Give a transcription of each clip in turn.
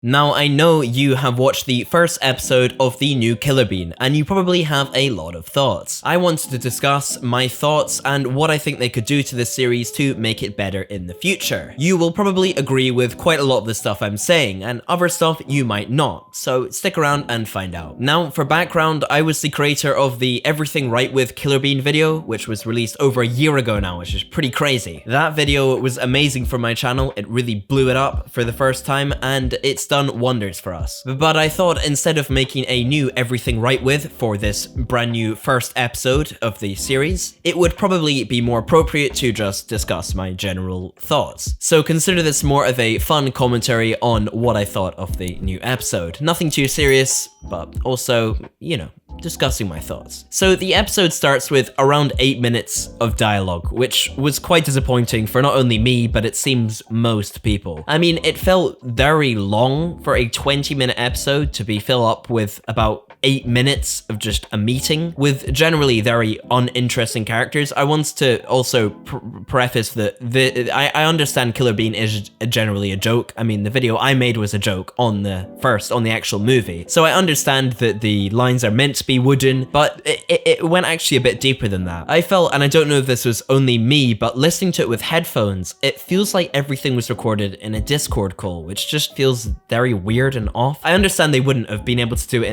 Now, I know you have watched the first episode of the new Killer Bean, and you probably have a lot of thoughts. I wanted to discuss my thoughts and what I think they could do to this series to make it better in the future. You will probably agree with quite a lot of the stuff I'm saying, and other stuff you might not, so stick around and find out. Now, for background, I was the creator of the Everything Right with Killer Bean video, which was released over a year ago now, which is pretty crazy. That video was amazing for my channel, it really blew it up for the first time, and it's done wonders for us. But I thought instead of making a new Everything Right With for this brand new first episode of the series, it would probably be more appropriate to just discuss my general thoughts. So consider this more of a fun commentary on what I thought of the new episode. Nothing too serious, but also, you know, discussing my thoughts. So the episode starts with around 8 minutes of dialogue, which was quite disappointing for not only me, but it seems most people. I mean, it felt very long for a 20-minute episode to be filled up with about 8 minutes of just a meeting with generally very uninteresting characters. I want to also preface that I understand Killer Bean is generally a joke. I mean, the video I made was a joke on the actual movie. So I understand that the lines are meant to be wooden, but it went actually a bit deeper than that. I felt, and I don't know if this was only me, but listening to it with headphones, it feels like everything was recorded in a Discord call, which just feels very weird and off. I understand they wouldn't have been able to do it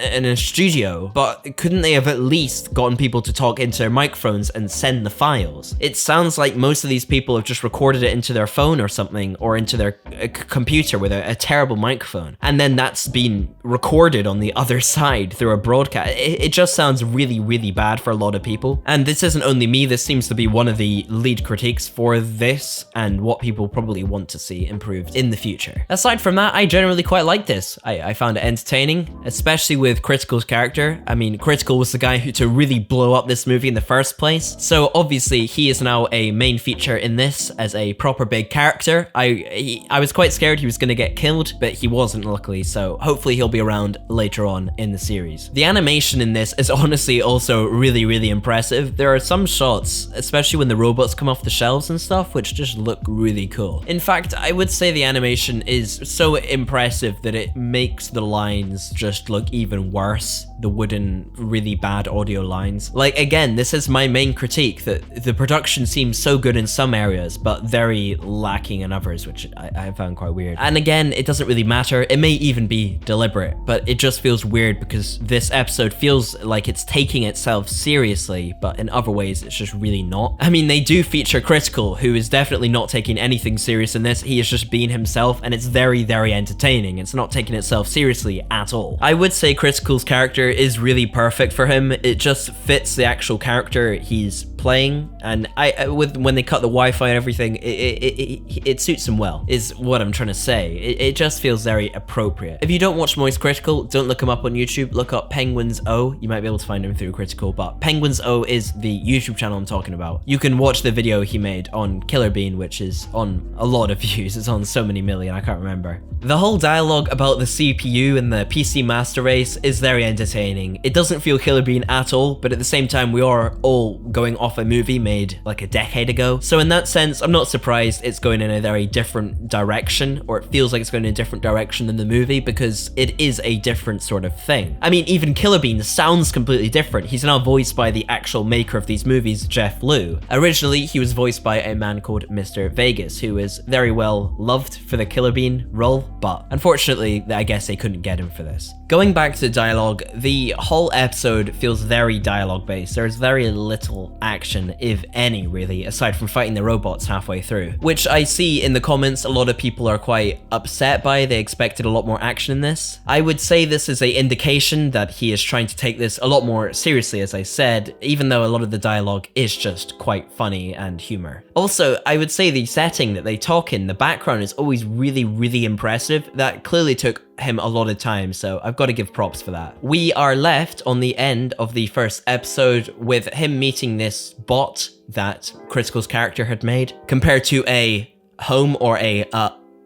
in a studio, but couldn't they have at least gotten people to talk into their microphones and send the files? It sounds like most of these people have just recorded it into their phone or something, or into their computer with a terrible microphone, and then that's been recorded on the other side through a broadcast. It just sounds really, really bad for a lot of people. And this isn't only me, this seems to be one of the lead critiques for this and what people probably want to see improved in the future. Aside from that, I generally quite like this. I found it entertaining, especially with Critical's character. I mean, Critical was the guy to really blow up this movie in the first place. So obviously he is now a main feature in this as a proper big character. I was quite scared he was going to get killed, but he wasn't, luckily. So hopefully he'll be around later on in the series. The animation in this is honestly also really, really impressive. There are some shots, especially when the robots come off the shelves and stuff, which just look really cool. In fact, I would say the animation is so impressive that it makes the lines just look even worse. The wooden, really bad audio lines. Like, again, this is my main critique, that the production seems so good in some areas, but very lacking in others, which I found quite weird. And again, it doesn't really matter. It may even be deliberate, but it just feels weird because this episode feels like it's taking itself seriously, but in other ways, it's just really not. I mean, they do feature Critical, who is definitely not taking anything serious in this. He is just being himself, and it's very, very entertaining. It's not taking itself seriously at all. I would say Critical's character is really perfect for him. It just fits the actual character he's playing, and when they cut the Wi-Fi and everything, it suits him well, is what I'm trying to say. It just feels very appropriate. If you don't watch Moist Critical, don't look him up on YouTube. Look up Penguins O. You might be able to find him through Critical, but Penguins O is the YouTube channel I'm talking about. You can watch the video he made on Killer Bean, which is on a lot of views. It's on so many million, I can't remember. The whole dialogue about the CPU and the PC Master Race is very entertaining. It doesn't feel Killer Bean at all, but at the same time, we are all going off a movie made like a decade ago. So in that sense, I'm not surprised it's going in a very different direction, or it feels like it's going in a different direction than the movie, because it is a different sort of thing. I mean, even Killer Bean sounds completely different. He's now voiced by the actual maker of these movies, Jeff Liu. Originally, he was voiced by a man called Mr. Vegas, who is very well loved for the Killer Bean role, but unfortunately, I guess they couldn't get him for this. Going back to the dialogue, the whole episode feels very dialogue-based. There's very little action, if any, really, aside from fighting the robots halfway through, which I see in the comments a lot of people are quite upset by. They expected a lot more action in this. I would say this is an indication that he is trying to take this a lot more seriously, as I said, even though a lot of the dialogue is just quite funny and humor. Also, I would say the setting that they talk in, the background, is always really, really impressive. That clearly took him a lot of time, so I've got to give props for that. We are left on the end of the first episode with him meeting this bot that Critical's character had made, compared to a home or a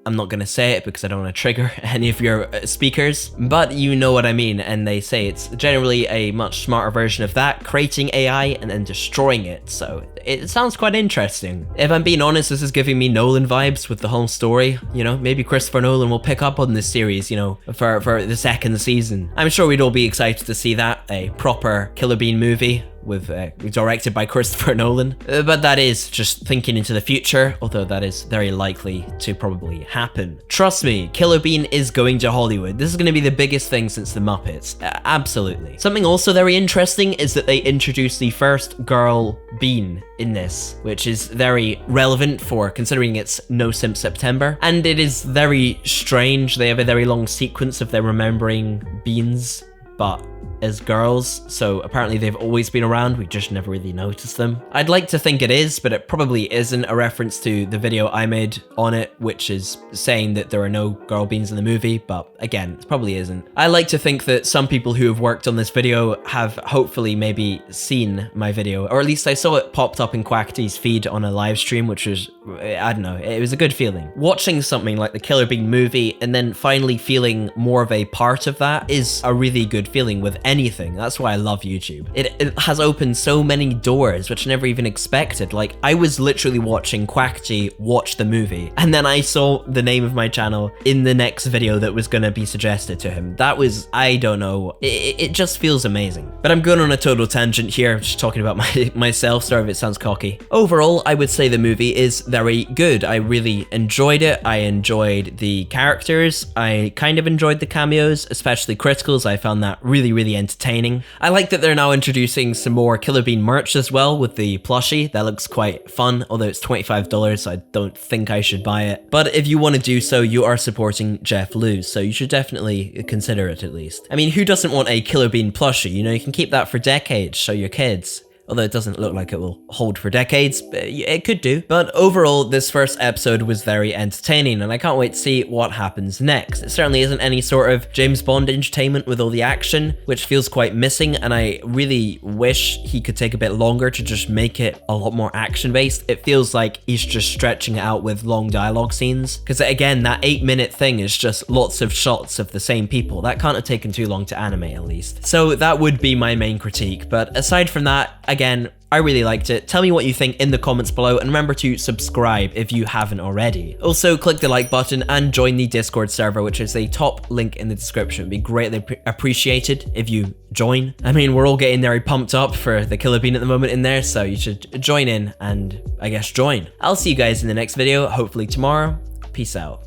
I'm not gonna say it because I don't want to trigger any of your speakers, but you know what I mean, and they say it's generally a much smarter version of that, creating AI and then destroying it. So it sounds quite interesting. If I'm being honest, this is giving me Nolan vibes with the whole story. You know, maybe Christopher Nolan will pick up on this series, you know, for the second season. I'm sure we'd all be excited to see that, a proper Killer Bean movie with directed by Christopher Nolan. But that is just thinking into the future, although that is very likely to probably happen. Trust me, Killer Bean is going to Hollywood. This is going to be the biggest thing since the Muppets. Absolutely. Something also very interesting is that they introduced the first girl Bean in this, which is very relevant for considering it's No Simp September. And it is very strange. They have a very long sequence of them remembering beans, but as girls, so apparently they've always been around, we just never really noticed them. I'd like to think it is, but it probably isn't a reference to the video I made on it, which is saying that there are no girl beans in the movie, but again, it probably isn't. I like to think that some people who have worked on this video have hopefully maybe seen my video, or at least I saw it popped up in Quackity's feed on a live stream, which was, I don't know, it was a good feeling. Watching something like the Killer Bean movie and then finally feeling more of a part of that is a really good feeling with anything. That's why I love YouTube. It has opened so many doors, which I never even expected. Like, I was literally watching Quackity watch the movie, and then I saw the name of my channel in the next video that was gonna be suggested to him. That was, I don't know, it just feels amazing. But I'm going on a total tangent here, just talking about myself, sorry if it sounds cocky. Overall, I would say the movie is very good. I really enjoyed it. I enjoyed the characters. I kind of enjoyed the cameos, especially Criticals. I found that really, really entertaining. I like that they're now introducing some more Killer Bean merch as well with the plushie. That looks quite fun, although it's $25, so I don't think I should buy it. But if you want to do so, you are supporting Jeff Lewis, so you should definitely consider it at least. I mean, who doesn't want a Killer Bean plushie? You know, you can keep that for decades, show your kids. Although it doesn't look like it will hold for decades, but it could do. But overall, this first episode was very entertaining, and I can't wait to see what happens next. It certainly isn't any sort of James Bond entertainment with all the action, which feels quite missing, and I really wish he could take a bit longer to just make it a lot more action-based. It feels like he's just stretching it out with long dialogue scenes, because again, that 8-minute thing is just lots of shots of the same people. That can't have taken too long to animate, at least. So that would be my main critique, but aside from that, again, I really liked it. Tell me what you think in the comments below, and remember to subscribe if you haven't already. Also, click the like button and join the Discord server, which is the top link in the description. It'd be greatly appreciated if you join. I mean, we're all getting very pumped up for the Killer Bean at the moment in there, so you should join in and, I guess, join. I'll see you guys in the next video, hopefully tomorrow. Peace out.